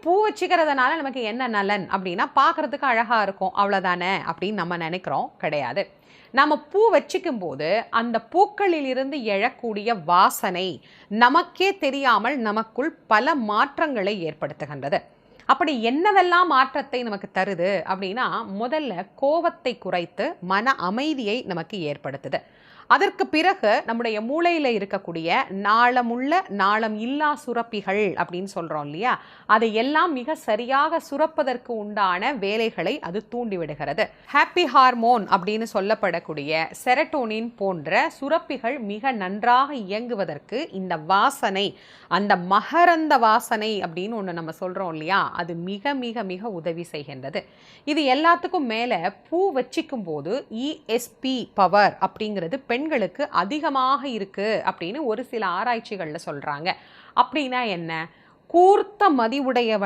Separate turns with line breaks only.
பூ வச்சுக்கிறதுனால நமக்கு என்ன நலன் அப்படின்னா பார்க்கறதுக்கு அழகாக இருக்கும் அவ்வளோதானே அப்படின்னு நம்ம நினைக்கிறோம். கிடையாது. நம்ம பூ வச்சுக்கும் போது அந்த பூக்களில் இருந்து எழக்கூடிய வாசனை நமக்கே தெரியாமல் நமக்குள் பல மாற்றங்களை ஏற்படுத்துகின்றது. அப்படி என்னவெல்லாம் மாற்றத்தை நமக்கு தருது அப்படின்னா, முதல்ல கோபத்தை குறைத்து மன அமைதியை நமக்கு ஏற்படுத்துது. அதற்கு பிறகு நம்முடைய மூளையில் இருக்கக்கூடிய நாளமுள்ள நாளம் இல்லா சுரப்பிகள் அப்படின்னு சொல்கிறோம் இல்லையா, அதை எல்லாம் மிக சரியாக சுரப்பதற்கு உண்டான வேலைகளை அது தூண்டிவிடுகிறது. ஹாப்பி ஹார்மோன் அப்படின்னு சொல்லப்படக்கூடிய செரட்டோனின் போன்ற சுரப்பிகள் மிக நன்றாக இயங்குவதற்கு இந்த வாசனை, அந்த மகரந்த வாசனை அப்படின்னு ஒன்று நம்ம சொல்கிறோம் இல்லையா, அது மிக மிக மிக உதவி செய்கின்றது. இது எல்லாத்துக்கும் மேலே பூ வச்சிக்கும் போது இஎஸ்பி பவர் அப்படிங்கிறது பெண்களுக்கு அதிகமாக இருக்கு அப்படின்னு ஒரு சில ஆராய்ச்சிகளில் சொல்றாங்க. அப்படின்னா என்ன? கூர்த்த மதிவுடைய